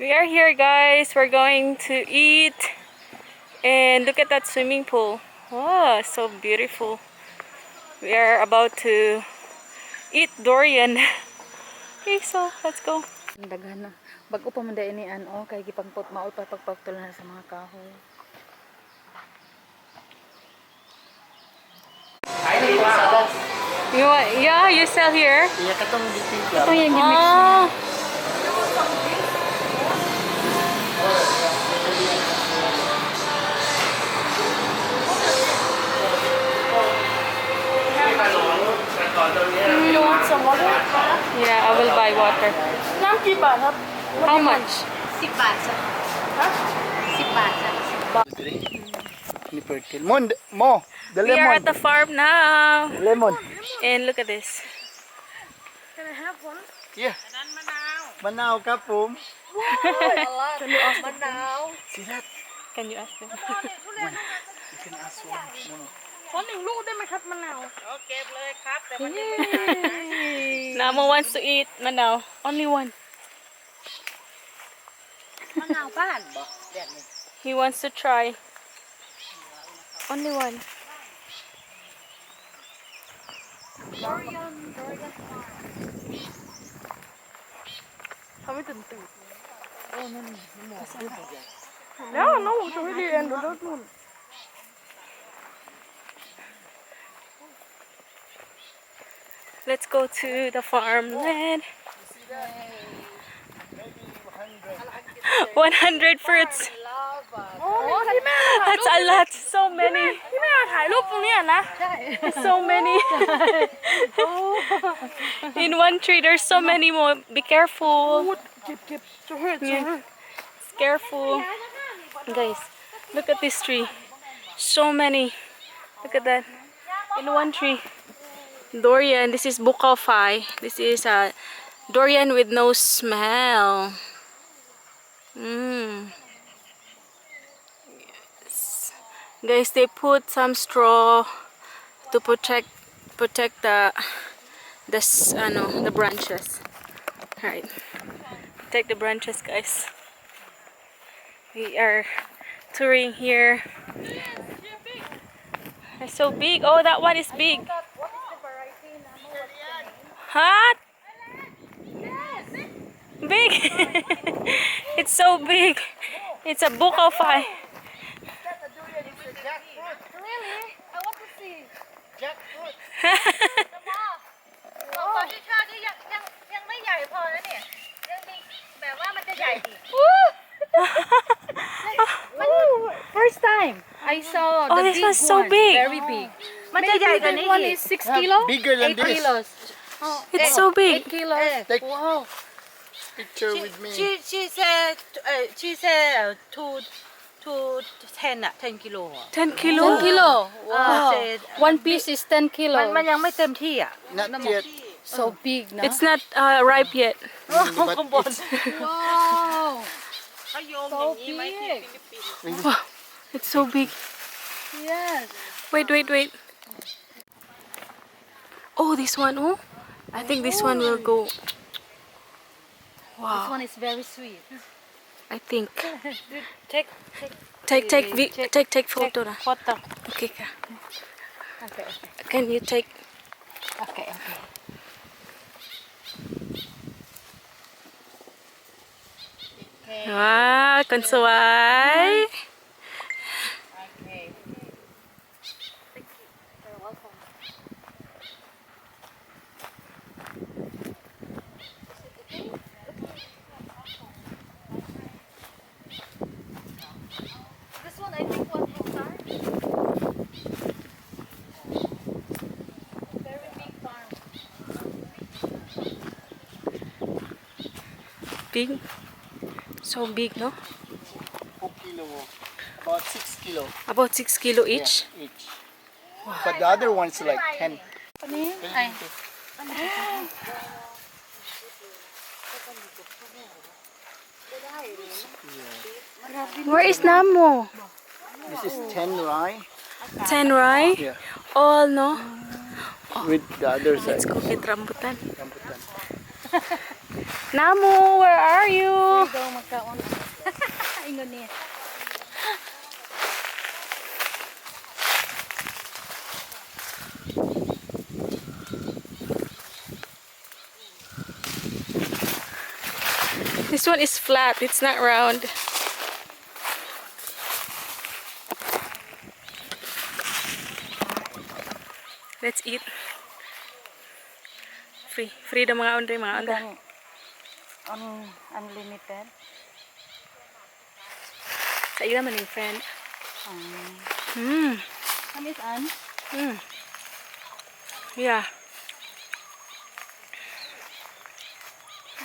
We are here, guys. We're going to eat. And look at that swimming pool. Oh, so beautiful. We are about to eat durian. Okay, so let's go. Daghan na. Bago pa man dai ni ano kay gipagpot maol pa pagpagtol na sa mga kahoy. You want, yeah, you sell here? Iya katong dito. Ito yung gimix. Oh. You want some water? Yeah, I will buy water. น้ำกี่บาทครับ How much? 10 บาทจ้ะ ฮะ 10 บาทจ้ะ Mon, mo, the We are lemon. at the farm now. Lemon. And look at this. Can I have one? Yeah. Manaw kapum. See that? Can you ask them? You can ask one. No. ขอ1 ลูกได้ไหมครับมะนาว Namo wants to eat manaw. Only one. มะนาวบ้านบ่แบบนี้ He wants to try. Only one. Durian Kami tentu. No, no, so really and don't know. Let's go to the farmland. 100 fruits. โอ้ที่แม่มา That's a lot. So many. ที่แม่มาถ่ายรูปตรงเนี้ยนะ So many. In one tree, there's so many more. Be careful. เก็บจะเฮ็ดจะเฮ็ด Careful. Guys, look at this tree. So many. Look at that. In one tree. Durian. This is bukawfai. This is a durian with no smell. Yes. Guys, they put some straw to protect the branches. Alright. Protect the branches, guys. We are touring here. It's so big. Oh, that one is big. Huh? Big. It's so big. It's a bukawfai. Really? I want to see. Jackfruit. ตอนที่ชาติยังไม่ใหญ่พอนะเนี่ยยังมีแบบว่ามันจะใหญ่ดิ First time I saw Oh, the this big one's so one, big. very big. มันจะใหญ่กว่านี้ One อีก is 6 kilo. Bigger than 8 this. kilos. It's so big. 8 kilos. Take Wow. picture with me. she said to 10 kilo 10 kilo. 10 kilo. Wow. said, One piece is 10 kilo. มันยังไม่เต็มที่อ่ะ Not yet. So big, no? It's not ripe yet. But it's, Wow. So big. Wow, it's so big. Yes. Wait. Oh, this one. Oh, I think this one will go. This Wow, one is very sweet. I think. Take Take photo na. photo. Okay ka. Okay. Can you take? Okay. Wow, konsuay. Okay. You're welcome. This one I think 1 hectare. Very big farm. Big. So big, no? 4 kilo. About 6 kilo. About 6 kilo each. Yeah, each. But the other one's like 10. Ay. Where is Namo? This is 10 rye. 10 rye. Yeah. All, no? With the other side. Let's go get rambutan. Rambutan. Namu, where are you? Daw magkaon. Ingon niya. This one is flat, it's not round. Let's eat. Free the mga onde, mga onda. Unlimited. Sa iyo naman yung friend. Kamis an? Yeah.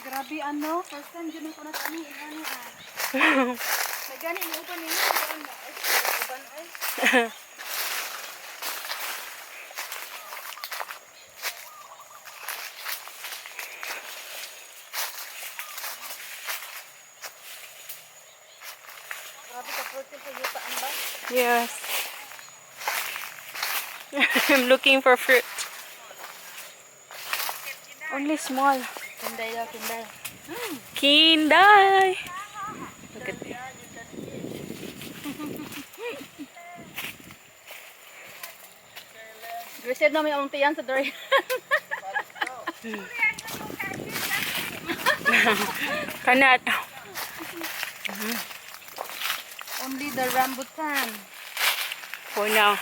Grabe ano, first time dyan ako natani. Ano may gani mo pa niya. Uban ay. Grabe ka fruit sa yutaan ba? Yes. I'm looking for fruit. Only small. Kinday daw, kinday. Kinday. Look at this. Receive namin ang tiyan sa durian. Kanat. Only the rambutan. For now.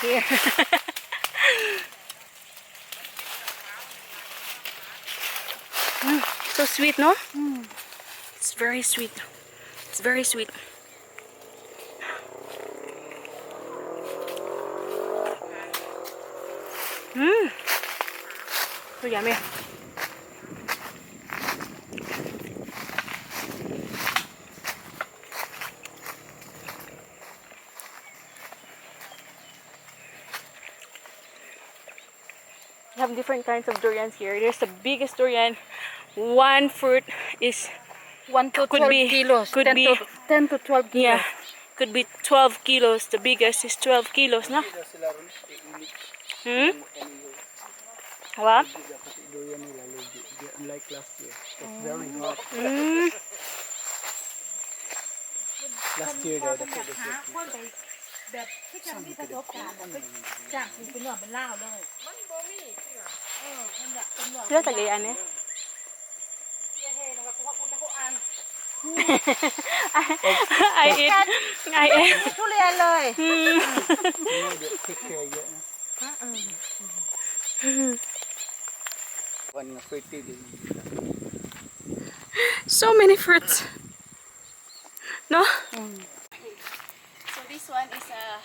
Here. So sweet, no? It's very sweet. It's very sweet. So yummy. We have different kinds of durians here. There's the biggest durian. One fruit is 1 to Could 12 be- kilos. could 10 be- to 10 to 12 kilos. yeah, could be 12 kilos. The biggest is 12 kilos, no? Sila ron, iinit. What? Dapat durian nila, unlike last year. It's very hot. Last year daw, the food was like แบบที่ทำที่ประสบการณ์ไปจากคุณเป็นเรื่องเป็นเล่าวเลยมันบ่มีมันแบบเป็นเรื่อง Sila tagayan eh. เฮ้แล้วก็คุณจะเขาอ่าน I ate. I ate. ทุเรียนเลย take care yet. One fertility. So many fruits. No? So this one is an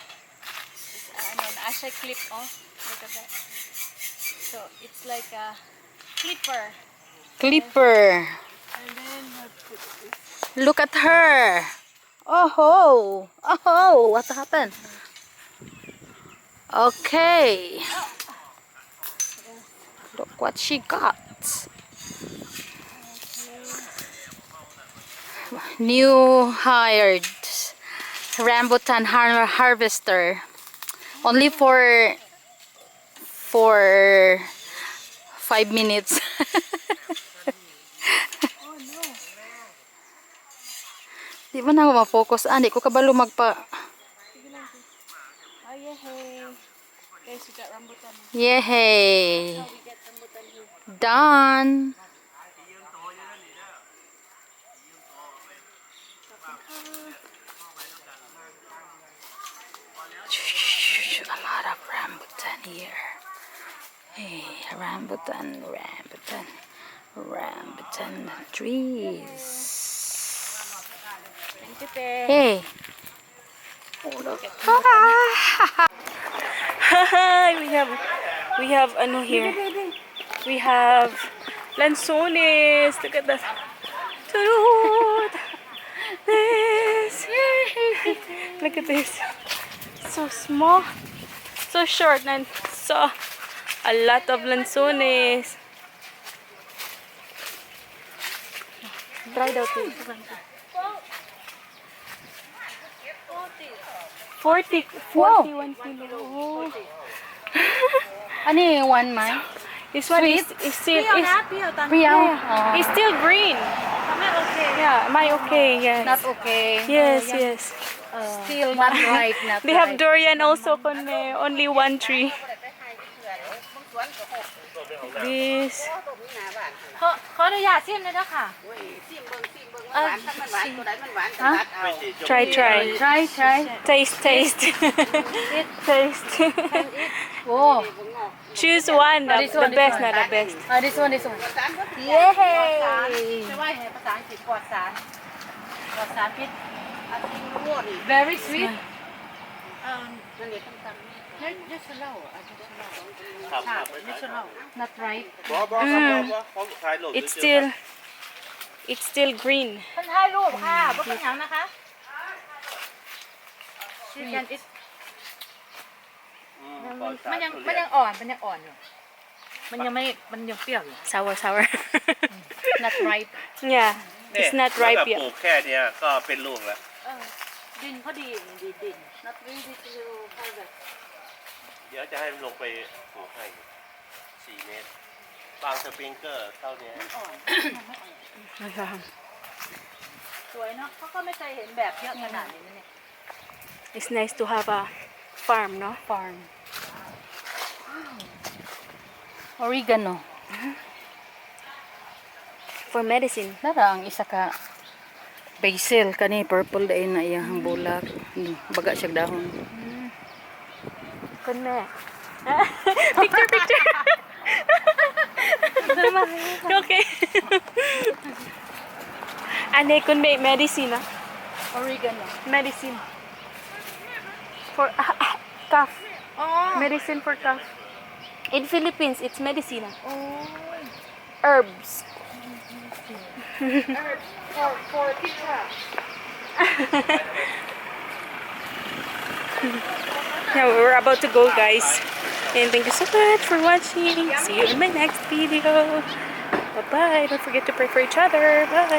Asha clip. Oh, look at that. So it's like a clipper. Clipper. And then I put this. Look at her. Oh, what happened? Okay. Look what she got. New hired rambutan harvester. Only for 5 minutes. Di ba na ako ma-focus? Di ko kabalo magpa... Oh yeah, hey. Guys, we got rambutan. Yehey! We get rambutan here. Done! A lot of rambutan here. Hey, rambutan trees. Thank you, te. Hey! Oh, look. we have ano here. We have lanzones. Look at that. Turut. This. Look at this. So small. So short and so a lot of lanzones. Try daw to. 41 kilo. Ano yung one man? This one is เปรี้ยวนะเปรี้ยวตอน เปรี้ยว it's still green. ทำให้โอเค Yeah, am I okay? Yes. Not okay. Yes, yes. Still not right. Not They have right. durian also, konme. Only one tree. This. ขออนุญาตชิมเลยนะค่ะ Try. Try. Taste. Taste. Oh. Choose one. This one, The this best, one. not the best. This one. Yay จะว่าไงภาษาอังกฤษปลอดสารพิษ Very sweet. natural Not right. It's still green. ท่านถ่ายรูปค่ะบ่เป็นหยังนะคะ You can eat มันยังอ่อนอยู่มันยังเปรี้ยวอยู่ Sour. Not right. Yeah, เนี่ย it's not แล้ว ripe แบบป yet. ลูกแค่เนี้ยก็เป็นลูกแล้ว ดินเขาดีดิน not really to harvest เดี๋ยวจะให้มันลงไปปลูกให้4 เมตร บางสปริงเกอร์เท่านี้ สวยเนาะเขาก็ไม่เคยเห็นแบบเยอะขนาดนี้นะเนี่ย It's nice to have a farm, no? Farm. Oregano. For medicine. Nara ang isa ka basil kani purple dai na iyang bulak. Baga siya dahon. Kunme. Picture. Okay. Ane kunme medicine. Oregano. Medicine. For cough. Medicine for cough. In Philippines, it's medicine. Herbs. for pizza Yeah, we're about to go, guys. And thank you so much for watching. See you in my next video. Bye-bye. Don't forget to pray for each other. Bye.